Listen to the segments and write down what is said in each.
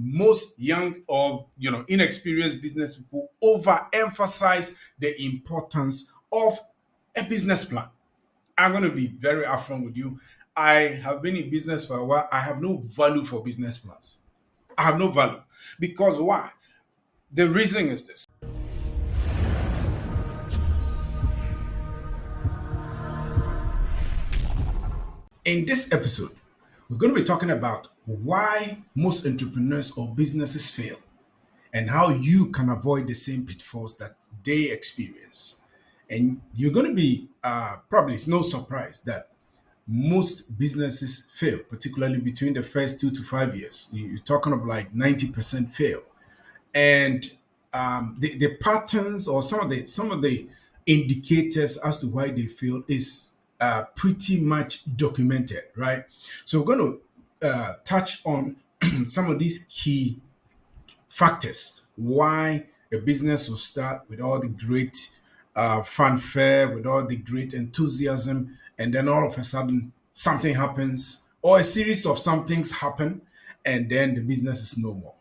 most young or inexperienced business people overemphasize the importance of a business plan. I'm going to be very upfront with you. I have been in business for a while. I have no value for business plans. I have no value because why? The reason is this. In this episode, we're going to be talking about why most entrepreneurs or businesses fail and how you can avoid the same pitfalls that they experience. And you're going to be probably, it's no surprise that most businesses fail, particularly between the first 2 to 5 years. You're talking of like 90% fail. And the patterns or some of the indicators as to why they fail is pretty much documented, right? So we're going to touch on some of these key factors why a business will start with all the great fanfare, with all the great enthusiasm, and then all of a sudden something happens, or a series of some things happen, and then the business is no more.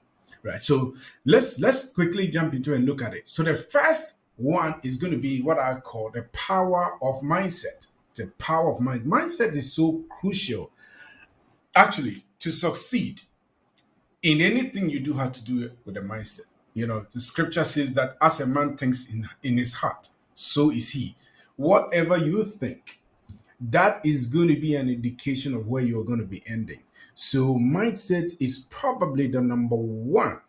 Right. So let's quickly jump into and look at it. So the first one is going to be what I call the power of mindset. The power of mind. Mindset is so crucial. Actually, to succeed in anything you do, have to do it with a mindset. The scripture says that as a man thinks in his heart, so is he. Whatever you think, that is going to be an indication of where you're going to be ending. So mindset is probably the number one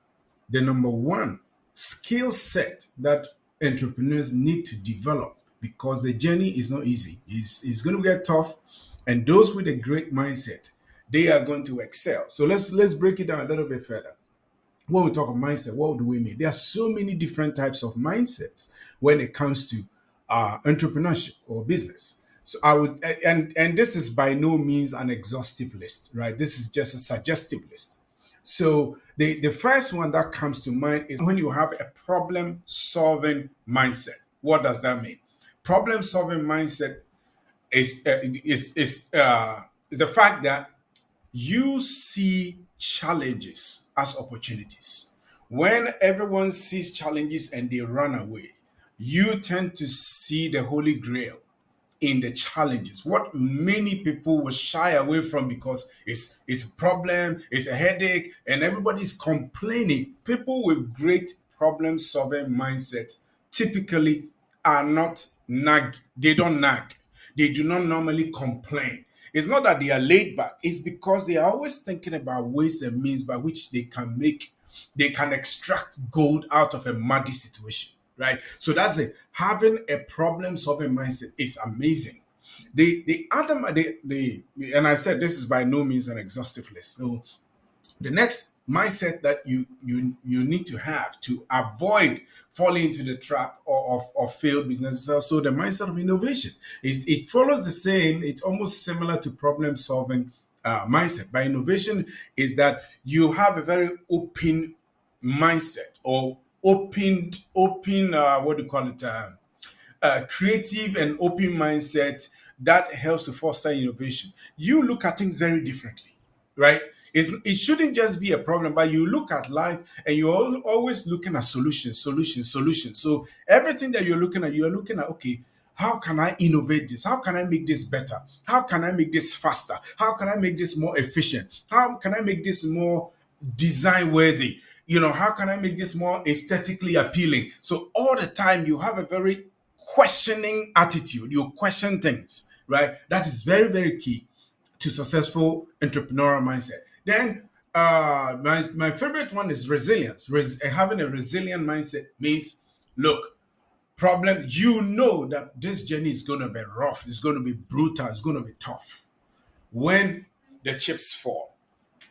skill set that entrepreneurs need to develop, because the journey is not easy. It's going to get tough, and those with a great mindset, they are going to excel. So let's break it down a little bit further. When we talk of mindset, what do we mean? There are so many different types of mindsets when it comes to entrepreneurship or business. So I would, and this is by no means an exhaustive list, right? This is just a suggestive list. So the first one that comes to mind is when you have a problem solving mindset. What does that mean? Problem solving mindset is the fact that you see challenges as opportunities. When everyone sees challenges and they run away, you tend to see the holy grail in the challenges. What many people will shy away from because it's a problem, it's a headache, and everybody's complaining. People with great problem solving mindset typically are not nag. They don't nag. They do not normally complain. It's not that they are laid back. It's because they are always thinking about ways and means by which they can extract gold out of a muddy situation, right? So that's it. Having a problem-solving mindset is amazing. The other, and I said this is by no means an exhaustive list. So the next mindset that you need to have to avoid falling into the trap of failed businesses is also the mindset of innovation. It follows the same. It's almost similar to problem solving mindset. By innovation is that you have a very open mindset, or open what do you call it? Creative and open mindset that helps to foster innovation. You look at things very differently, right? It shouldn't just be a problem, but you look at life and you're always looking at solutions. So everything that you're looking at, okay, how can I innovate this? How can I make this better? How can I make this faster? How can I make this more efficient? How can I make this more design worthy? How can I make this more aesthetically appealing? So all the time you have a very questioning attitude. You question things, right? That is very, very key to successful entrepreneurial mindset. Then my favorite one is resilience. Having a resilient mindset means, look, problem, that this journey is going to be rough, it's going to be brutal, it's going to be tough. When the chips fall,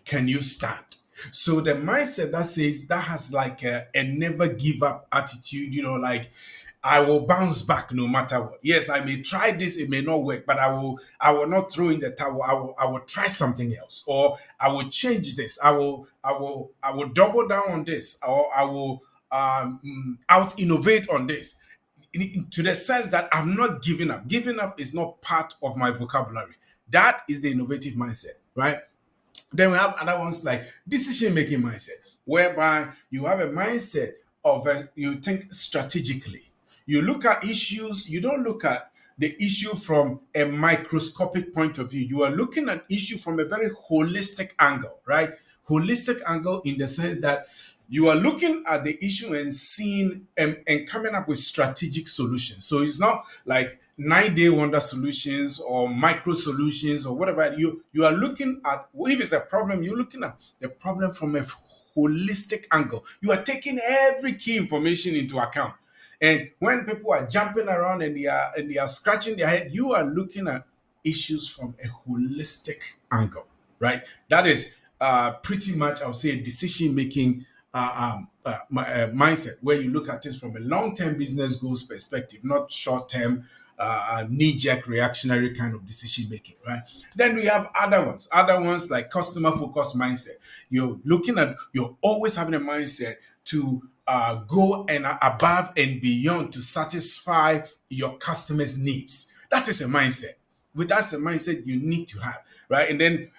can you stand? So the mindset that has like a never give up attitude, like I will bounce back no matter what. Yes, I may try this, it may not work, but I will not throw in the towel. I will try something else, or I will change this. I will double down on this, or I will out innovate on this. To the sense that I'm not giving up. Giving up is not part of my vocabulary. That is the innovative mindset, right? Then we have other ones like decision making mindset. whereby you have a mindset of you think strategically. You look at issues, you don't look at the issue from a microscopic point of view. You are looking at issue from a very holistic angle, right? Holistic angle in the sense that you are looking at the issue and seeing and coming up with strategic solutions. So it's not like 9-day wonder solutions or micro solutions or whatever. You are looking at, if it's a problem, you're looking at the problem from a holistic angle. You are taking every key information into account. And when people are jumping around and they are scratching their head, you are looking at issues from a holistic angle, right? That is pretty much, I would say, a decision making mindset where you look at things from a long term business goals perspective, not short term knee jerk reactionary kind of decision making, right? Then we have other ones like customer focused mindset. You're always having a mindset to go and above and beyond to satisfy your customers' needs. That is a mindset. That's a mindset you need to have, right? And then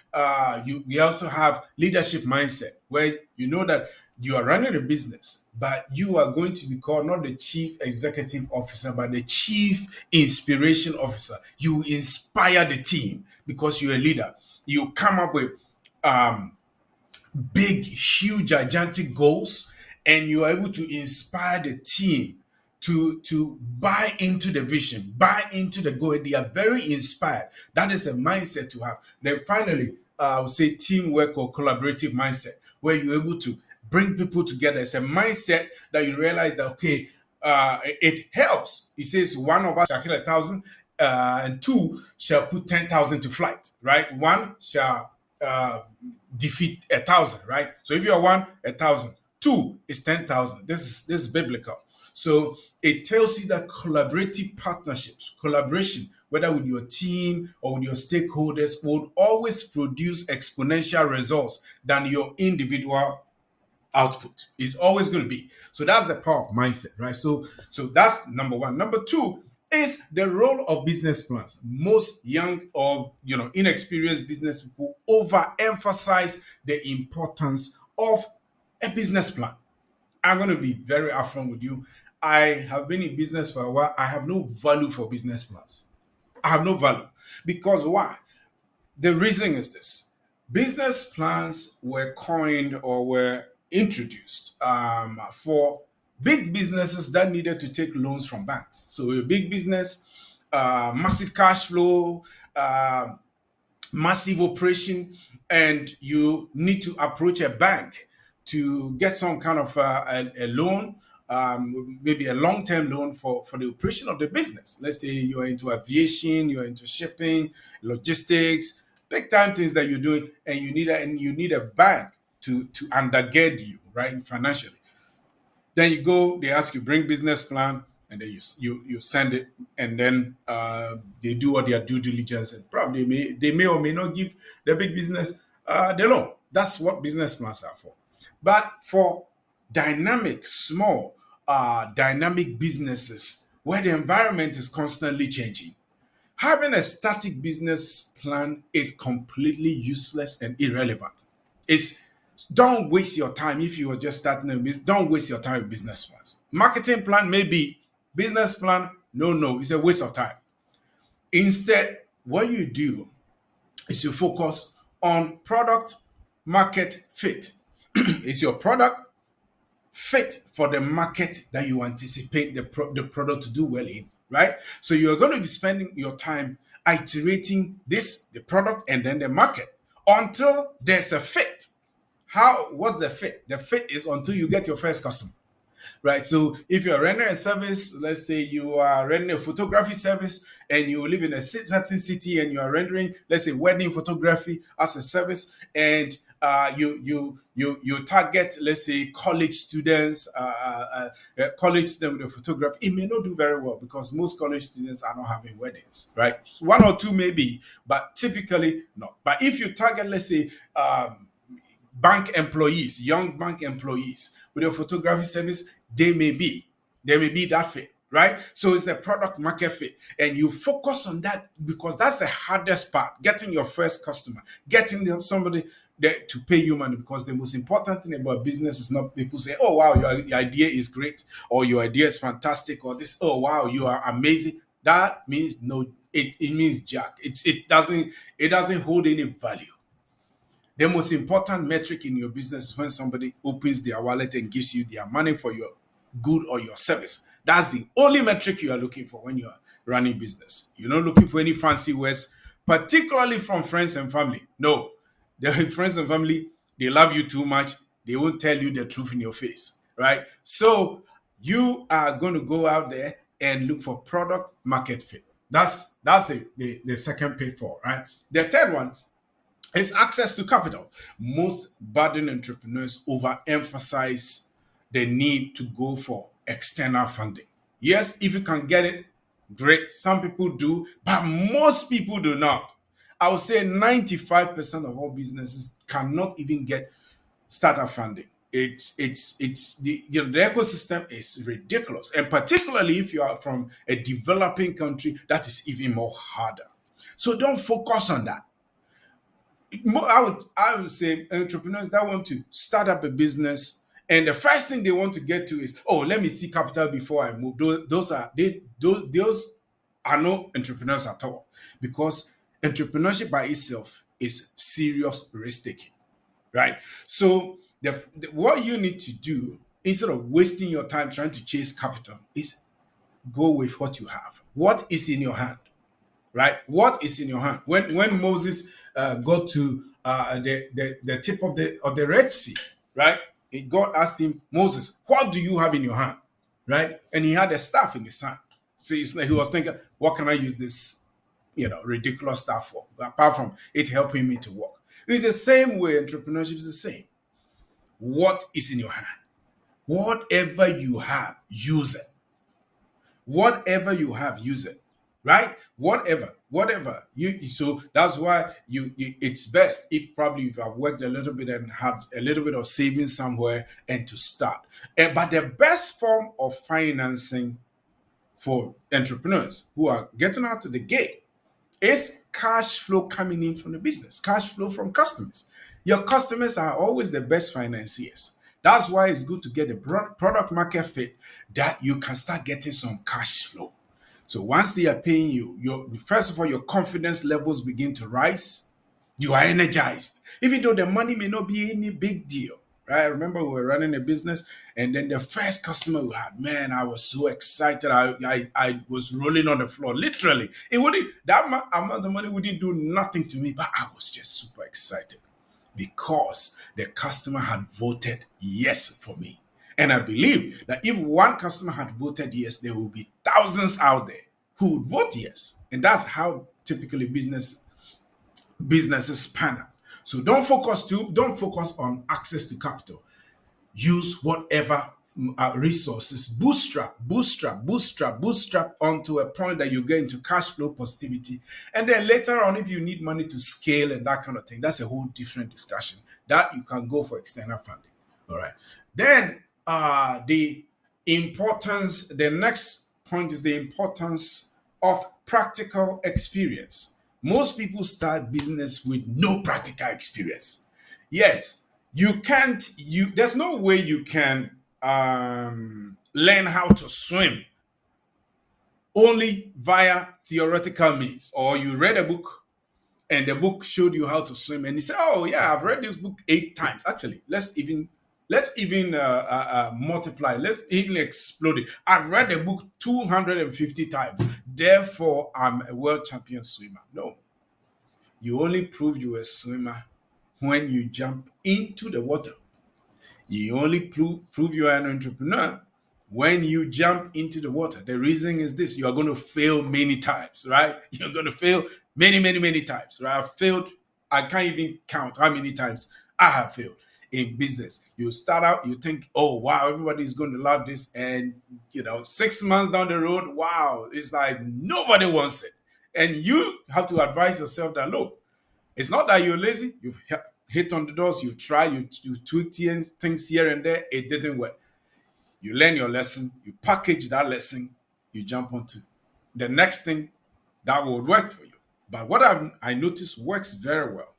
we also have leadership mindset where you know that you are running a business, but you are going to be called not the chief executive officer, but the chief inspiration officer. You inspire the team because you're a leader. You come up with big, huge, gigantic goals, and you are able to inspire the team to buy into the vision, buy into the goal. They are very inspired. That is a mindset to have. Then finally, I would say teamwork or collaborative mindset, where you're able to bring people together. It's a mindset that you realize that, okay, it helps. It says one of us shall kill 1,000, and two shall put 10,000 to flight, right? One shall defeat 1,000, right? So if you're 1,000, two is 10,000. This is biblical. So it tells you that collaborative partnerships, collaboration, whether with your team or with your stakeholders, will always produce exponential results than your individual output. It's always going to be. So that's the power of mindset, right? So that's number one. Number two is the role of business plans. Most young or inexperienced business people overemphasize the importance of a business plan. I'm going to be very upfront with you. I have been in business for a while. I have no value for business plans. I have no value. Because why? The reason is this. Business plans were coined or were introduced for big businesses that needed to take loans from banks. So a big business, massive cash flow, massive operation, and you need to approach a bank to get some kind of a loan, maybe a long-term loan for the operation of the business. Let's say you're into aviation, you're into shipping, logistics, big time things that you're doing, and you need a bank to undergird you, right, financially. Then you go, they ask you bring business plan, and then you send it, and then they do all their due diligence, and probably they may or may not give the big business the loan. That's what business plans are for. But for dynamic, small, dynamic businesses where the environment is constantly changing, having a static business plan is completely useless and irrelevant. It's Don't waste your time if you are just starting a business. Don't waste your time with business plans. Marketing plan maybe, business plan, no, it's a waste of time. Instead, what you do is you focus on product market fit. Is your product fit for the market that you anticipate the product to do well in, right? So you're going to be spending your time iterating the product and then the market until there's a fit. What's the fit? The fit is until you get your first customer, right? So if you're rendering a service, let's say you are rendering a photography service and you live in a certain city and you are rendering, let's say, wedding photography as a service, and you target, let's say, college students, college students with photography. It may not do very well because most college students are not having weddings, right? One or two maybe, but typically not. But if you target, let's say, bank employees, young bank employees with a photography service, they may be that fit, right? So it's the product market fit, and you focus on that because that's the hardest part: getting your first customer, getting somebody to pay you money, because the most important thing about business is not people say, oh wow, your idea is great, or your idea is fantastic, or this, oh wow, you are amazing. That means no, it means jack. It doesn't hold any value. The most important metric in your business is when somebody opens their wallet and gives you their money for your good or your service. That's the only metric you are looking for when you are running business. You're not looking for any fancy words, particularly from friends and family. No, the friends and family, they love you too much. They won't tell you the truth in your face, right? So you are going to go out there and look for product market fit. That's the second pitfall, right? The third one, it's access to capital. Most budding entrepreneurs overemphasize the need to go for external funding. Yes, if you can get it, great. Some people do, but most people do not. I would say 95% of all businesses cannot even get startup funding. It's the ecosystem is ridiculous, and particularly if you are from a developing country, that is even more harder. So don't focus on that. I would say entrepreneurs that want to start up a business, and the first thing they want to get to is, oh, let me see capital before I move. Those are no entrepreneurs at all, because entrepreneurship by itself is serious risk taking, right? So what you need to do, instead of wasting your time trying to chase capital, is go with what you have. What is in your hand? Right? What is in your hand? When Moses got to the tip of the Red Sea, right? God asked him, Moses, what do you have in your hand? Right? And he had a staff in his hand. So it's like he was thinking, what can I use this, ridiculous stuff for? Apart from it helping me to work. It's the same way entrepreneurship is the same. What is in your hand? Whatever you have, use it. Whatever you have, use it, right? Whatever you, so that's why it's best if probably if you have worked a little bit and had a little bit of savings somewhere and to start. But the best form of financing for entrepreneurs who are getting out of the gate is cash flow coming in from the business, cash flow from customers. Your customers are always the best financiers. That's why it's good to get a product market fit that you can start getting some cash flow. So once they are paying you, your first of all, your confidence levels begin to rise. You are energized, even though the money may not be any big deal. Right? I remember we were running a business, and then the first customer we had, man, I was so excited. I was rolling on the floor, literally. It wouldn't that amount of money wouldn't do nothing to me, but I was just super excited because the customer had voted yes for me. And I believe that if one customer had voted yes, there will be thousands out there who would vote yes. And that's how typically businesses pan out. So don't focus on access to capital. Use whatever resources, bootstrap onto a point that you get into cash flow positivity. And then later on, if you need money to scale and that kind of thing, that's a whole different discussion that you can go for external funding. All right. Then the next point is the importance of practical experience. Most people start business with no practical experience. Yes, you can't. There's no way you can learn how to swim only via theoretical means, or you read a book and the book showed you how to swim, and you say, oh yeah, I've read this book 8 times. Actually, let's even multiply, let's even explode it. I've read the book 250 times, therefore I'm a world champion swimmer. No, you only prove you're a swimmer when you jump into the water. You only prove you are an entrepreneur when you jump into the water. The reason is this: you are going to fail many times, right? You're going to fail many times, right? I've failed. I can't even count how many times I have failed in business. You start out, you think, oh wow, everybody's going to love this, and 6 months down the road, wow, it's like nobody wants it, and you have to advise yourself that look, it's not that you're lazy. You've hit on the doors. You try. You tweak things here and there. It didn't work. You learn your lesson. You package that lesson. You jump onto the next thing that will work for you. But what I noticed works very well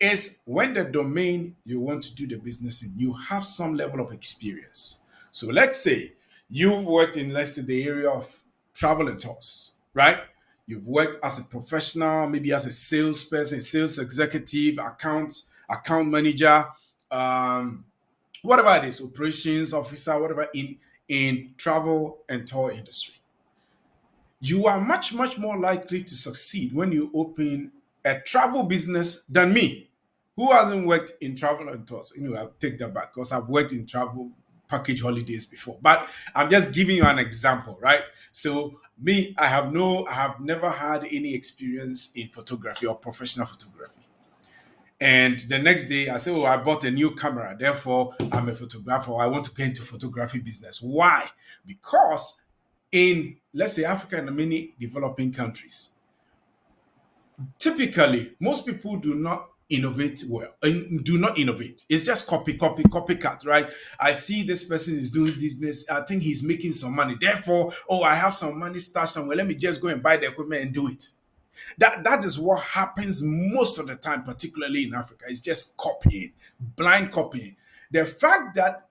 is when the domain you want to do the business in, you have some level of experience. So let's say you've worked in, let's say, the area of travel and tours, right? You've worked as a professional, maybe as a salesperson, sales executive, account manager, um, whatever it is, operations officer, whatever in travel and tour industry. You are much, much more likely to succeed when you open a travel business than me, who hasn't worked in travel and tours. I'll take that back because I've worked in travel package holidays before. But I'm just giving you an example, right? So me, I have never had any experience in photography or professional photography. And the next day, I say, "Oh, I bought a new camera. Therefore, I'm a photographer. I want to get into photography business." Why? Because in, let's say, Africa and many developing countries, typically most people do not innovate well and do not innovate. It's just copycat, right? I see this person is doing this business. I think he's making some money. Therefore, oh, I have some money stashed somewhere. Let me just go and buy the equipment and do it. That is what happens most of the time, particularly in Africa. It's just copying, blind copying. The fact that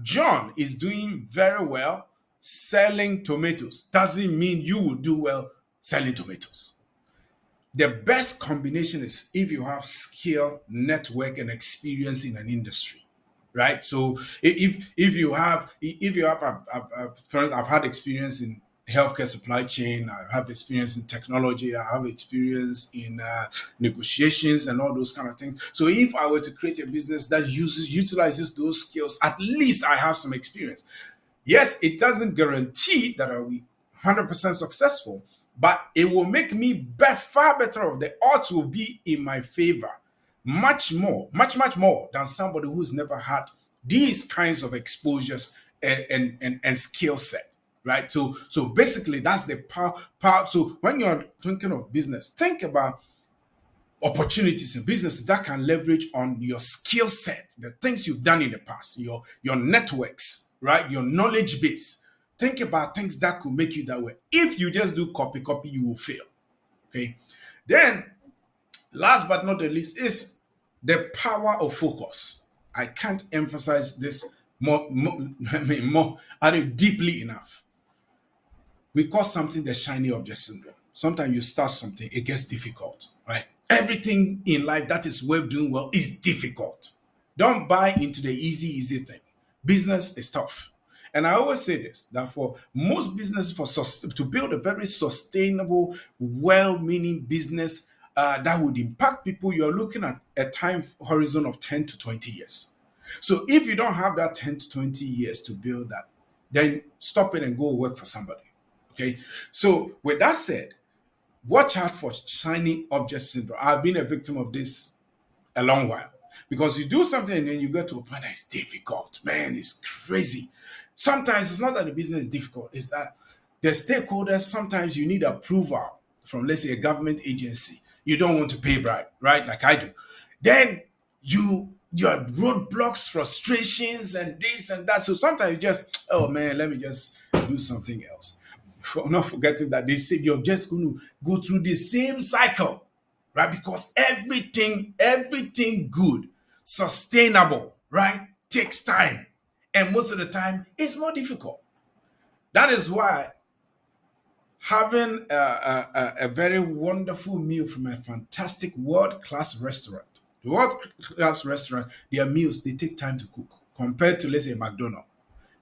John is doing very well selling tomatoes doesn't mean you will do well selling tomatoes. The best combination is if you have skill, network, and experience in an industry, right? So if you have first, I've had experience in healthcare supply chain. I have experience in technology. I have experience in negotiations and all those kind of things. So if I were to create a business that utilizes those skills, at least I have some experience. Yes, it doesn't guarantee that I'll be 100% successful, but it will make me far better off. The odds will be in my favor, much more, much more than somebody who's never had these kinds of exposures and skill set, right? So basically, that's the power. So when you're thinking of business, think about opportunities in businesses that can leverage on your skill set, the things you've done in the past, your networks, right? Your knowledge base. Think about things that could make you that way. If you just do copy, you will fail. Okay. Then, last but not the least, is the power of focus. I can't emphasize this deeply enough. We call something the shiny object syndrome. Sometimes you start something, it gets difficult, right? Everything in life that is worth doing well is difficult. Don't buy into the easy thing. Business is tough. And I always say this, that for most business, to build a very sustainable, well-meaning business that would impact people, you're looking at a time horizon of 10 to 20 years. So if you don't have that 10 to 20 years to build that, then stop it and go work for somebody. Okay. So with that said, watch out for shiny object syndrome. I've been a victim of this a long while because you do something and then you get to a point that it's difficult. Man, it's crazy. Sometimes it's not that the business is difficult, it's that the stakeholders, sometimes you need approval from, let's say, a government agency. You don't want to pay bribe, right? Like I do. Then you have roadblocks, frustrations, and this and that. So sometimes you just, oh man, let me just do something else. Not forgetting that they say you're just going to go through the same cycle, right? Because everything good, sustainable, right, takes time. And most of the time, it's more difficult. That is why having a very wonderful meal from a fantastic world-class restaurant, the world-class restaurant, their meals, they take time to cook compared to, let's say, McDonald's.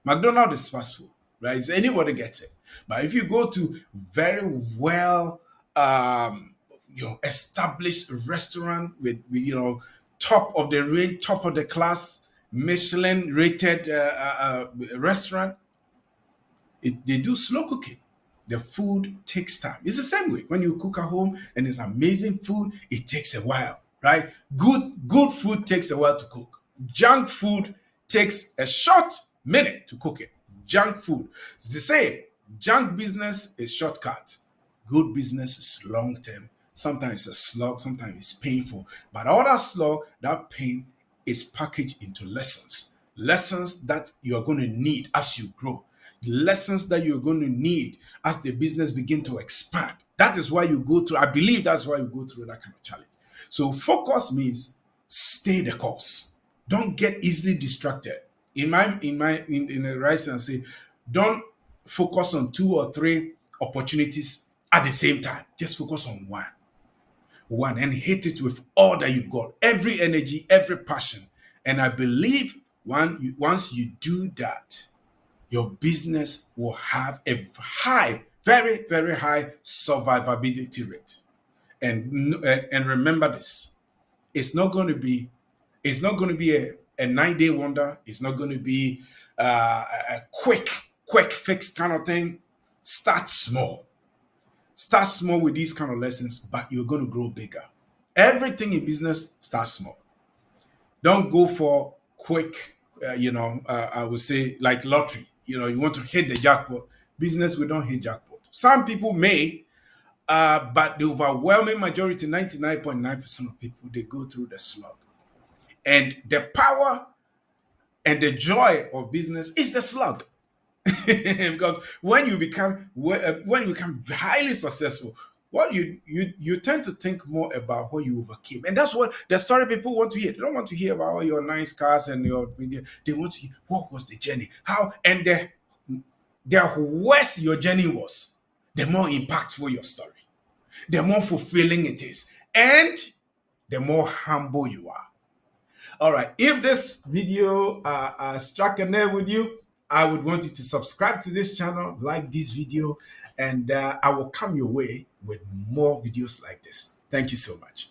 McDonald's is fast food, right? So anybody gets it. But if you go to very well, established restaurant with top of the range, top of the class, Michelin rated restaurant, they do slow cooking. The food takes time. It's the same way when you cook at home and it's amazing food. It takes a while, right? Good food takes a while to cook. Junk food takes a short minute to cook it. Junk food, it's the same. Junk business is shortcut. Good business is long term. Sometimes it's a slog, sometimes it's painful. But all that slog, that pain is packaged into lessons. Lessons that you're going to need as you grow. Lessons that you're going to need as the business begin to expand. That is why you go through, I believe that's why you go through that kind of challenge. So focus means stay the course. Don't get easily distracted. In the right sense, say, don't focus on two or three opportunities at the same time. Just focus on one, and hit it with all that you've got, every energy, every passion. And I believe once you do that, your business will have a high, very, very high survivability rate. And remember this: it's not going to be a 9-day wonder. It's not going to be a quick fix kind of thing. Start small. Start small with these kind of lessons, but you're going to grow bigger. Everything in business starts small. Don't go for quick, I would say like lottery. You want to hit the jackpot. Business, we don't hit jackpot. Some people may, but the overwhelming majority, 99.9% of people, they go through the slog. And the power and the joy of business is the slug. Because when you become highly successful, what you tend to think more about what you overcame, and that's what the story people want to hear. They don't want to hear about all your nice cars and your. They want to hear what was the journey, how, and the worse your journey was, the more impactful your story, the more fulfilling it is, and the more humble you are. All right. If this video struck a nerve with you, I would want you to subscribe to this channel, like this video, and I will come your way with more videos like this. Thank you so much.